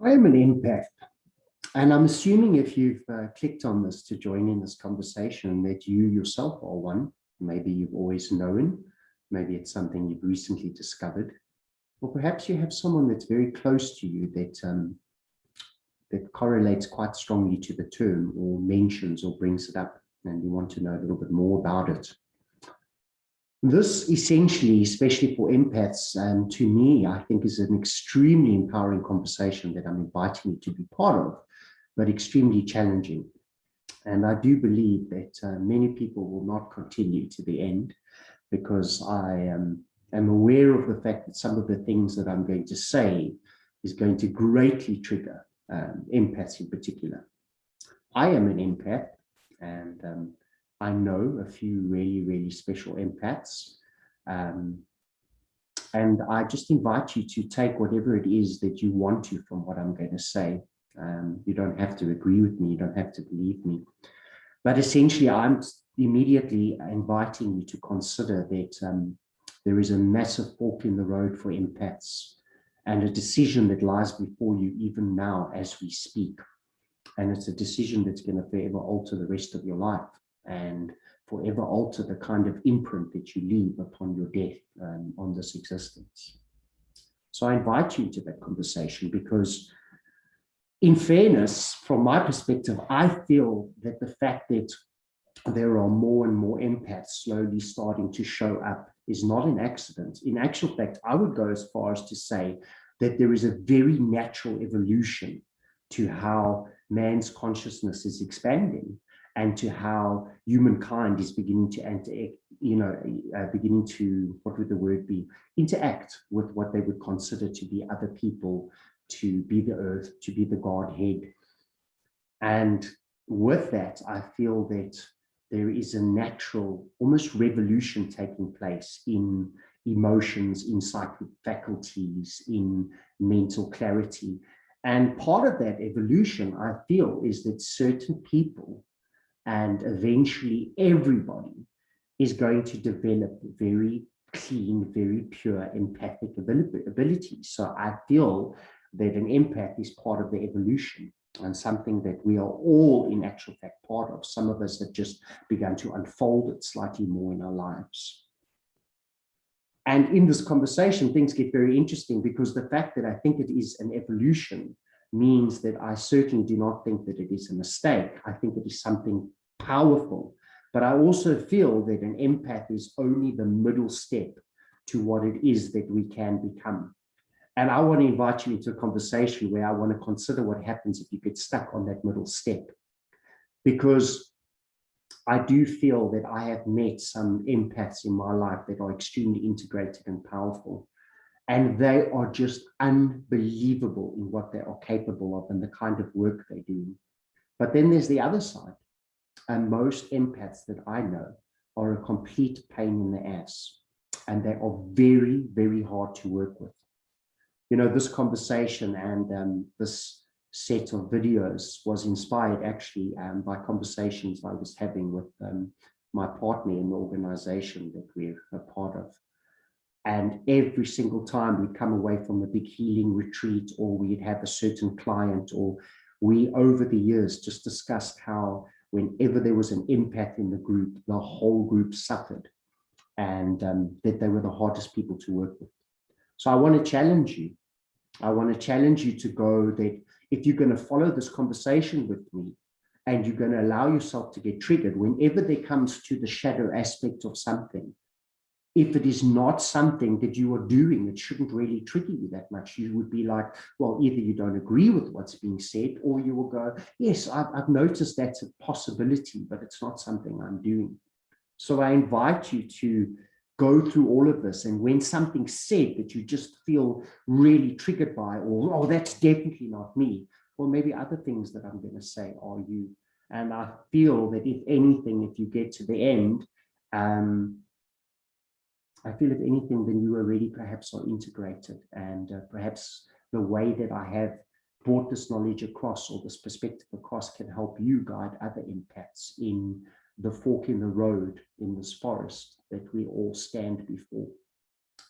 I am an empath, and I'm assuming if you've clicked on this to join in this conversation that you yourself are one. Maybe you've always known, maybe it's something you've recently discovered, or perhaps you have someone that's very close to you that correlates quite strongly to the term or mentions or brings it up, and you want to know a little bit more about it. This essentially, especially for empaths, to me, I think is an extremely empowering conversation that I'm inviting you to be part of, but extremely challenging. And I do believe that many people will not continue to the end because I am aware of the fact that some of the things that I'm going to say is going to greatly trigger empaths in particular. I am an empath, and I know a few really, really special empaths. And I just invite you to take whatever it is that you want to from what I'm going to say. You don't have to agree with me. You don't have to believe me. But essentially, I'm immediately inviting you to consider that there is a massive fork in the road for empaths and a decision that lies before you even now as we speak. And it's a decision that's going to forever alter the rest of your life and forever alter the kind of imprint that you leave upon your death on this existence. So I invite you into that conversation because, in fairness, from my perspective, I feel that the fact that there are more and more empaths slowly starting to show up is not an accident. In actual fact, I would go as far as to say that there is a very natural evolution to how man's consciousness is expanding and to how humankind is beginning to beginning to, what would the word be, interact with what they would consider to be other people, to be the earth, to be the Godhead. And with that, I feel that there is a natural, almost revolution taking place in emotions, in psychic faculties, in mental clarity. And part of that evolution, I feel, is that certain people and eventually everybody is going to develop very clean, very pure empathic abilities. So I feel that an empath is part of the evolution and something that we are all in actual fact part of. Some of us have just begun to unfold it slightly more in our lives. And in this conversation, things get very interesting because the fact that I think it is an evolution means that I certainly do not think that it is a mistake. I think it is something powerful. But I also feel that an empath is only the middle step to what it is that we can become. And I want to invite you into a conversation where I want to consider what happens if you get stuck on that middle step. Because I do feel that I have met some empaths in my life that are extremely integrated and powerful. And they are just unbelievable in what they are capable of and the kind of work they do. But then there's the other side. And most empaths that I know are a complete pain in the ass. And they are very, very hard to work with. You know, this conversation and this set of videos was inspired actually by conversations I was having with my partner in the organization that we're a part of. And every single time we'd come away from a big healing retreat, or we'd have a certain client, or we over the years just discussed how whenever there was an empath in the group, the whole group suffered, and that they were the hardest people to work with. So I want to challenge you. I want to challenge you to go that if you're going to follow this conversation with me and you're going to allow yourself to get triggered, whenever there comes to the shadow aspect of something, if it is not something that you are doing, it shouldn't really trigger you that much. You would be like, well, either you don't agree with what's being said, or you will go, yes, I've noticed that's a possibility, but it's not something I'm doing. So I invite you to go through all of this. And when something's said that you just feel really triggered by, or, oh, that's definitely not me, or maybe other things that I'm going to say are you. And I feel that if anything, if you get to the end, I feel if anything, then you already perhaps are integrated, and perhaps the way that I have brought this knowledge across, or this perspective across, can help you guide other empaths in the fork in the road in this forest that we all stand before.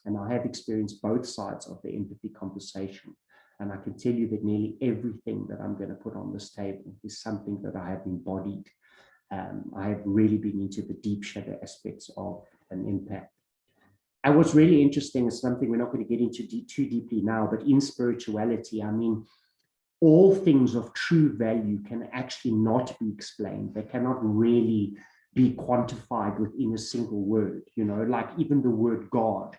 And I have experienced both sides of the empathy conversation. And I can tell you that nearly everything that I'm going to put on this table is something that I have embodied. I have really been into the deep shadow aspects of an empath. And what's really interesting is something we're not going to get into too deeply now, but in spirituality, I mean, all things of true value can actually not be explained. They cannot really be quantified within a single word, you know, like even the word God.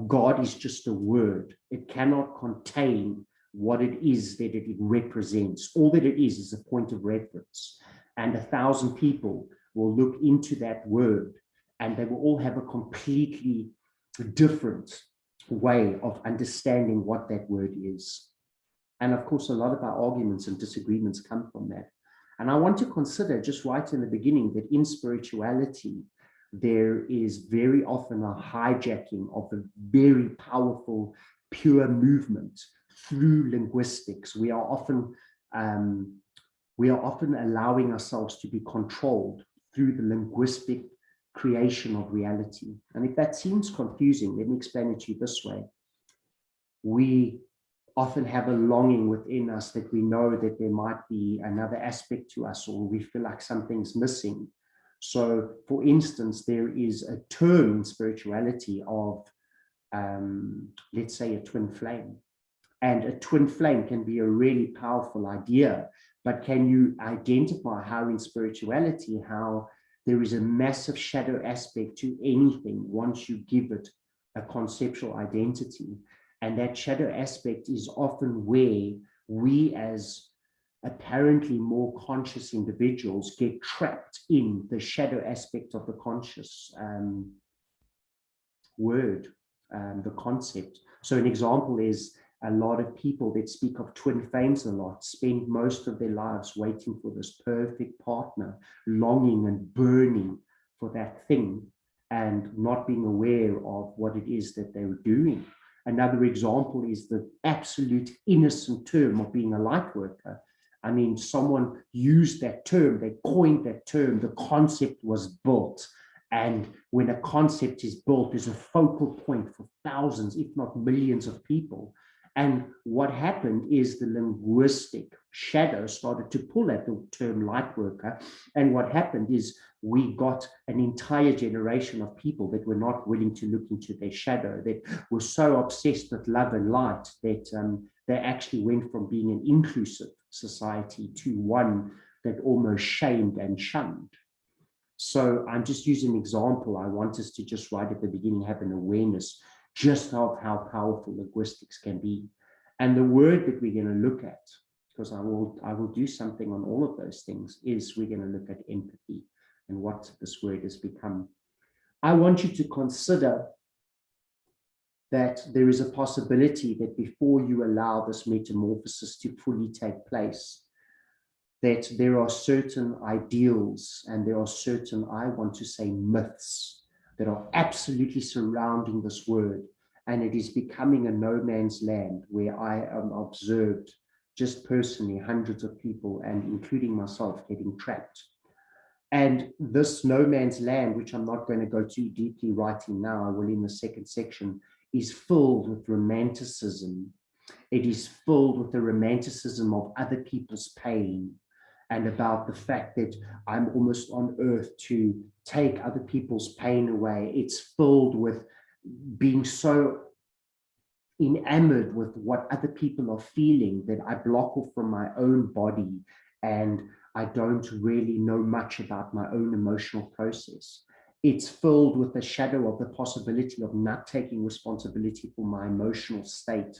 God is just a word. It cannot contain what it is that it represents. All that it is a point of reference. And 1,000 people will look into that word and they will all have a completely different way of understanding what that word is. And of course, a lot of our arguments and disagreements come from that. And I want to consider just right in the beginning that in spirituality, there is very often a hijacking of a very powerful, pure movement through linguistics. We are often allowing ourselves to be controlled through the linguistic creation of reality. And if that seems confusing, let me explain it to you this way. We often have a longing within us that we know that there might be another aspect to us, or we feel like something's missing. So, for instance, there is a term in spirituality of, let's say, a twin flame. And a twin flame can be a really powerful idea, but can you identify how in spirituality, how there is a massive shadow aspect to anything once you give it a conceptual identity? And that shadow aspect is often where we as apparently more conscious individuals get trapped in the shadow aspect of the conscious word, the concept. So an example is a lot of people that speak of twin flames a lot spend most of their lives waiting for this perfect partner, longing and burning for that thing and not being aware of what it is that they're doing. Another example is the absolute innocent term of being a light worker. I mean, someone used that term, they coined that term, the concept was built. And when a concept is built, there's a focal point for thousands, if not millions of people. And what happened is the linguistic shadow started to pull at the term light worker. And what happened is we got an entire generation of people that were not willing to look into their shadow, that were so obsessed with love and light that they actually went from being an inclusive society to one that almost shamed and shunned. So I'm just using an example. I want us to just right at the beginning have an awareness just of how powerful linguistics can be. And the word that we're going to look at, because I will do something on all of those things, is we're going to look at empathy and what this word has become. I want you to consider that there is a possibility that before you allow this metamorphosis to fully take place, that there are certain ideals and there are certain, I want to say, myths that are absolutely surrounding this word. And it is becoming a no man's land where I am observed just personally hundreds of people, and including myself, getting trapped. And this no man's land, which I'm not going to go too deeply right in now, I will in the second section, is filled with romanticism. It is filled with the romanticism of other people's pain and about the fact that I'm almost on earth to take other people's pain away. It's filled with being so enamored with what other people are feeling that I block off from my own body and I don't really know much about my own emotional process. It's filled with the shadow of the possibility of not taking responsibility for my emotional state,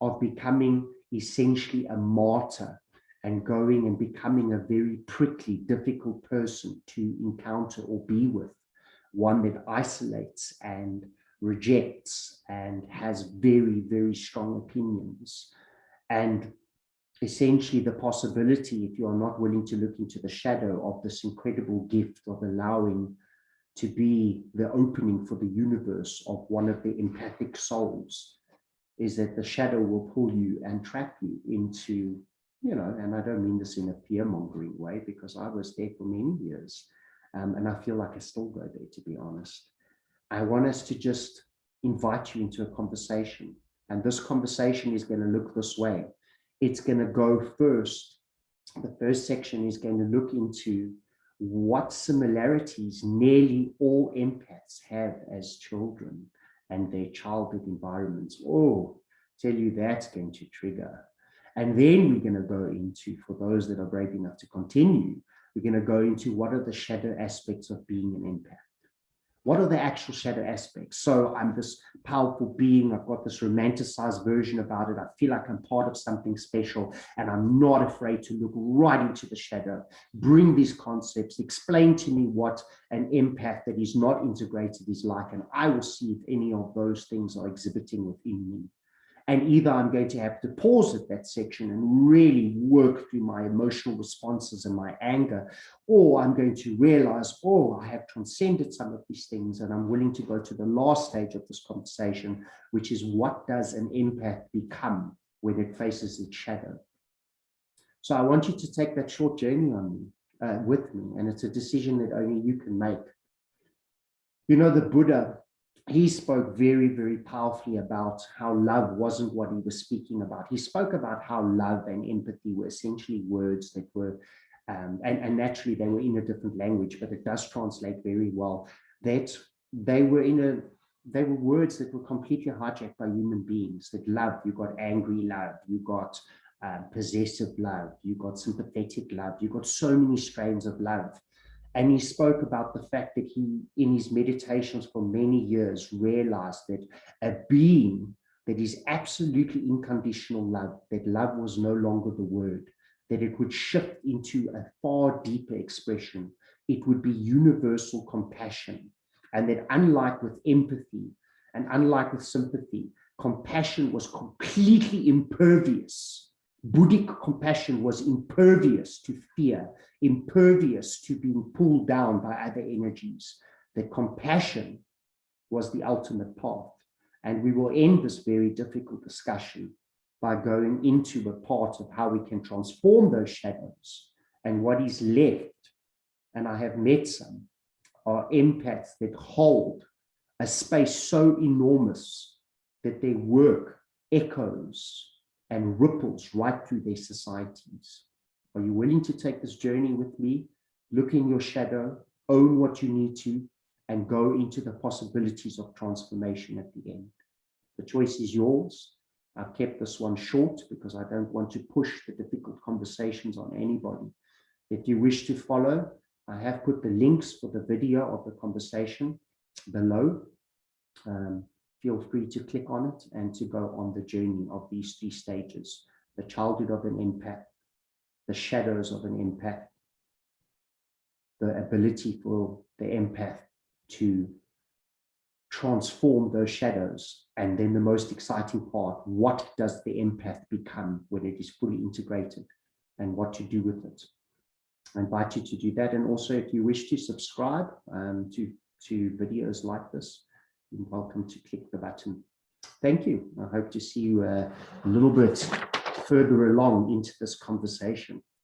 of becoming essentially a martyr and going and becoming a very prickly, difficult person to encounter or be with, one that isolates and rejects and has very, very strong opinions. And essentially the possibility, if you are not willing to look into the shadow of this incredible gift of allowing to be the opening for the universe of one of the empathic souls, is that the shadow will pull you and trap you into, you know, and I don't mean this in a fear-mongering way, because I was there for many years, and I feel like I still go there, to be honest. I want us to just invite you into a conversation. And this conversation is going to look this way. It's going to go first. The first section is going to look into what similarities nearly all empaths have as children and their childhood environments. Oh, tell you that's going to trigger. And then we're going to go into, for those that are brave enough to continue, we're going to go into what are the shadow aspects of being an empath. What are the actual shadow aspects? So I'm this powerful being. I've got this romanticized version about it. I feel like I'm part of something special, and I'm not afraid to look right into the shadow, bring these concepts, explain to me what an empath that is not integrated is like, and I will see if any of those things are exhibiting within me. And either I'm going to have to pause at that section and really work through my emotional responses and my anger, or I'm going to realize, oh, I have transcended some of these things and I'm willing to go to the last stage of this conversation, which is what does an empath become when it faces its shadow? So I want you to take that short journey with me, and it's a decision that only you can make. You know, the Buddha, he spoke very, very powerfully about how love wasn't what he was speaking about. He spoke about how love and empathy were essentially words that were, and naturally they were in a different language, but it does translate very well, that they were words that were completely hijacked by human beings. That love, you got angry love, you got possessive love, you got sympathetic love, you got so many strains of love. And he spoke about the fact that he, in his meditations for many years, realized that a being that is absolutely unconditional love, that love was no longer the word, that it would shift into a far deeper expression. It would be universal compassion. And that unlike with empathy and unlike with sympathy, compassion was completely impervious. Buddhic compassion was impervious to fear, impervious to being pulled down by other energies. That compassion was the ultimate path. And we will end this very difficult discussion by going into a part of how we can transform those shadows. And what is left, and I have met some, are empaths that hold a space so enormous that their work echoes and ripples right through their societies. Are you willing to take this journey with me? Look in your shadow, own what you need to, and go into the possibilities of transformation at the end. The choice is yours. I've kept this one short because I don't want to push the difficult conversations on anybody. If you wish to follow, I have put the links for the video of the conversation below. Feel free to click on it and to go on the journey of these 3 stages: the childhood of an empath, the shadows of an empath, the ability for the empath to transform those shadows, and then the most exciting part, what does the empath become when it is fully integrated, and what to do with it. I invite you to do that. And also, if you wish to subscribe to videos like this, you're welcome to click the button. Thank you. I hope to see you a little bit further along into this conversation.